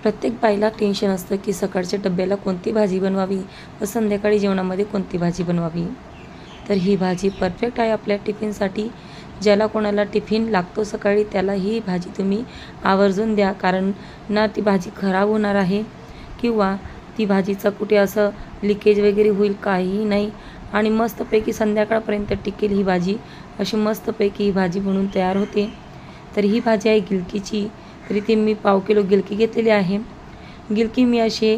प्रत्येक बाईला टेन्शन असतं की सकाळच्या डब्याला कोणती भाजी बनवावी व संध्याकाळी जेवणामध्ये कोणती भाजी बनवावी. तर ही भाजी परफेक्ट आहे आपल्या टिफिनसाठी. ज्याला कोणाला टिफिन लागतो सकाळी त्याला ही भाजी तुम्ही आवर्जून द्या, कारण ना ती भाजी खराब होणार आहे किंवा ती भाजीचं कुठे असं लिकेज वगैरे होईल, काहीही नाही. आणि मस्तपैकी संध्याकाळपर्यंत टिकेल ही भाजी. अशी मस्तपैकी ही भाजी बनवून तयार होते. तर ही भाजी आहे गिलकीची. तर इथे मी 1/2 किलो गिलकी घेतलेली आहे. गिलकी मी असे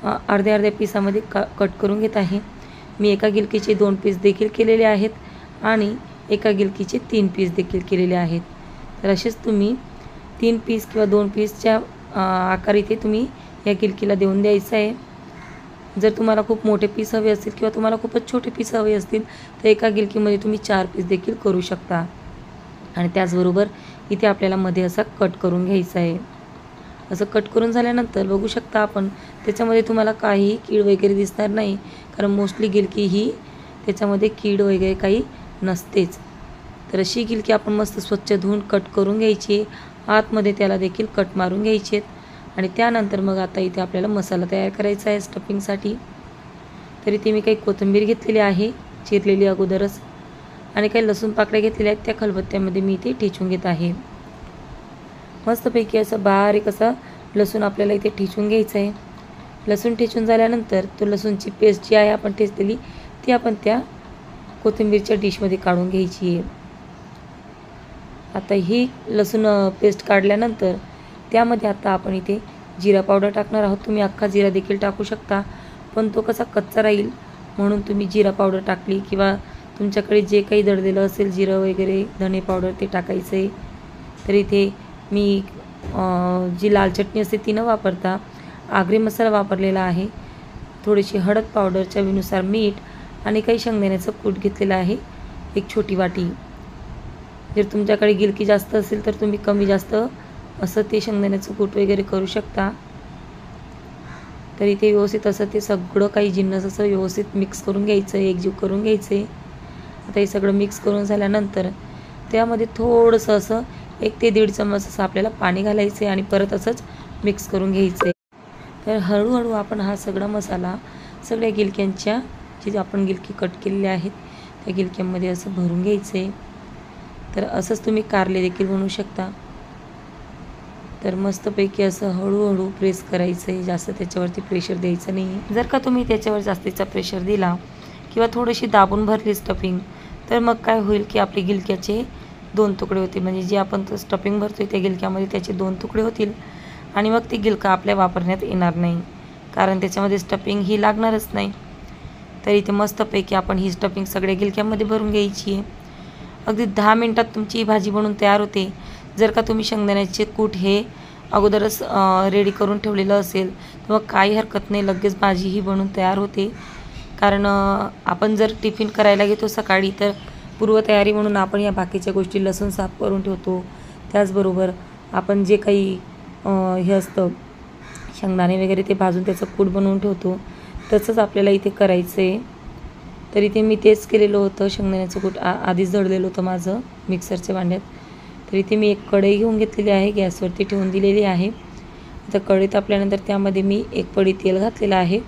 अर्ध्या अर्ध्या पिसामध्ये कट करून घेत आहे. मी एका गिलकीचे 2 पीस देखील केलेले आहेत आणि एका गिलकीचे 3 पीस देखील केलेले आहेत. तर असेच तुम्ही 3 पीस किंवा 2 पीसच्या आकार इथे तुम्ही या गिलकीला देऊन द्यायचं आहे. जर तुम्हाला खूप मोठे पीस हवे असतील किंवा तुम्हाला खूपच छोटे पीस हवे असतील तर एका गिलकीमध्ये तुम्ही 4 पीस देखील करू शकता. आणि त्याचबरोबर इथे आपल्याला मध्ये असा कट करून घ्यायचा आहे. असं कट करून झाल्यानंतर बघू शकता आपण त्याच्यामध्ये तुम्हाला काही कीड वगैरे दिसणार नाही, कारण मोस्टली गिलकी ही त्याच्यामध्ये कीड वगैरे काही नसतेच. तर अशी गिलकी आपण मस्त स्वच्छ धुवून कट करून घ्यायची आहे. आतमध्ये त्याला देखील कट मारून घ्यायचे आहेत. आणि त्यानंतर मग आता इथे आपल्याला मसाला तयार करायचा आहे स्टफिंगसाठी. तर इथे मी काही कोथिंबीर घेतलेली आहे चिरलेली अगोदरच, आणि काही लसूण पाकळ्या घेतलेल्या आहेत. त्या खलबत्त्यामध्ये मी इथे ठेचून घेत आहे. मस्तपैकी असं बारीक असं लसूण आपल्याला इथे ठेचून घ्यायचं आहे. लसूण ठेचून झाल्यानंतर तो लसूणची पेस्ट जी आहे आपण ठेचलेली ती आपण त्या कोथिंबीरच्या डिशमध्ये काढून घ्यायची आहे. आता ही लसूण पेस्ट काढल्यानंतर त्यामध्ये आता आपण इथे जिरा पावडर टाकणार आहोत. तुम्ही अख्खा जिरा देखील टाकू शकता, पण तो कसा कच्चा राहील म्हणून तुम्ही जिरा पावडर टाकली, किंवा तुमच्याकडे जे काही दळलेलं असेल जिरं वगैरे धणे पावडर ते टाकायचं आहे. तर इथे मी जी लाल चटणी असते ती न वापरता आगरी मसाला वापरलेला आहे. थोडीशी हळद पावडर, चवीनुसार मीठ आणि काही शेंगदाण्याचं कूट घेतलेलं आहे, एक छोटी वाटी. जर तुमच्याकडे गिलकी जास्त असेल तर तुम्ही कमी जास्त असं ते शेंगदाण्याचं कूट वगैरे करू शकता. तर इथे व्यवस्थित असं ते सगळं काही जिन्नस असं व्यवस्थित मिक्स करून घ्यायचं आहे, एकजीव करून घ्यायचं आहे. आता हे सगळं मिक्स करून झाल्यानंतर त्यामध्ये थोडंसं असं 1 ते 1.5 चम्मच असं आपल्याला पाणी घालायचं आहे आणि परत असंच मिक्स करून घ्यायचं आहे. तर हळूहळू आपण हा सगळा मसाला सगळ्या गिलक्यांच्या जे आपण गिलकी कट केलेल्या आहेत त्या गिलक्यांमध्ये असं भरून घ्यायचं आहे. तर असंच तुम्ही कारले देखील बनवू शकता. तर मस्तपैकी असं हळूहळू प्रेस करायचं आहे, जास्त त्याच्यावरती प्रेशर द्यायचं नाही. जर का तुम्ही त्याच्यावर जास्तीचा प्रेशर दिला किंवा थोडीशी दाबून भरली स्टफिंग, तर मग काय होईल की आपले गिलक्याचे 2 तुकडे होतील. म्हणजे जे आपण स्टफिंग भरतोय त्या गिलक्यामध्ये त्याचे 2 तुकडे होतील आणि मग ती गिलका आपल्या वापरण्यात येणार नाही, कारण त्याच्यामध्ये स्टफिंग ही लागणारच नाही. तर इथे मस्तपैकी आपण ही स्टफिंग सगळ्या गिलक्यामध्ये भरून घ्यायची आहे. अगदी 10 मिनटात तुमची ही भाजी बनवून तयार होते. जर का तुम्ही शेंगदाण्याचे कूट हे अगोदरच रेडी करून ठेवलेलं असेल तर मग काही हरकत नाही, लगेच भाजी ही बनवून तयार होते. कारण आपण जर टिफिन करायला घेतो सकाळी तर पूर्वतयारी म्हणून आपण या बाकीच्या गोष्टी लसूण साफ करून ठेवतो. त्याचबरोबर आपण जे काही हे असतं शेंगदाणे वगैरे ते भाजून त्याचं कूट बनवून ठेवतो, तसंच आपल्याला इथे करायचं आहे. तर इथे मी तेच केलेलं होतं. शेंगदाण्याचं कूट आधीच दळलेलं होतं माझं मिक्सरच्या भांड्यात. तर इथे मी एक कढई घेऊन घेतलेली आहे, गॅसवरती ठेवून दिलेली आहे. आता कढई तापल्यानंतर त्यामध्ये मी 1 पळी तेल घातलेलं आहे.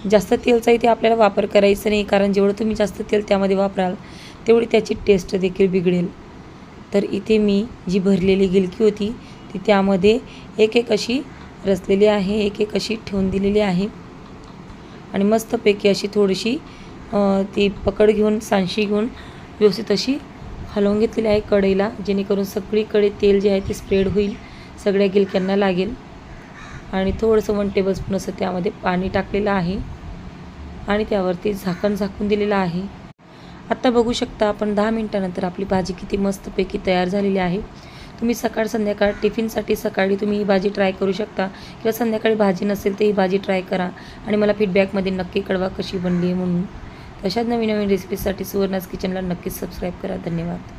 जास्त तेलचा इथे आपल्याला वापर करायचा नाही, कारण जेवढं तुम्ही जास्त तेल त्यामध्ये वापराल तेवढी त्याची टेस्ट देखील बिघडेल. तर इथे मी जी भरलेली गिलकी होती ती त्यामध्ये एक अशी रचलेली आहे, एक अशी ठेवून दिलेली आहे. आणि मस्तपैकी अशी थोडीशी ती पकड घेऊन सांशी घेऊन व्यवस्थित अशी हलवून घेतलेली आहे कढईला, जेणेकरून सगळीकडे तेल जे आहे ते स्प्रेड होईल, सगळ्या गिलक्यांना लागेल. आणि थोडंसं 1 टेबलस्पून असं त्यामध्ये पाणी टाकलेलं आहे आणि त्यावरती झाकण झाकून दिलेलं आहे. आत्ता बघू शकता आपण 10 मिनटानंतर आपली भाजी किती मस्तपैकी तयार झालेली आहे. तुम्ही सकाळ संध्याकाळ टिफिनसाठी सकाळी तुम्ही ही भाजी ट्राय करू शकता, किंवा संध्याकाळी भाजी नसेल तर ही भाजी ट्राय करा आणि मला फीडबॅकमध्ये नक्की कळवा कशी बनली आहे म्हणून. तशाच नवीन नवीन रेसिपीसाठी सुवर्णाज किचनला नक्कीच सबस्क्राईब करा. धन्यवाद.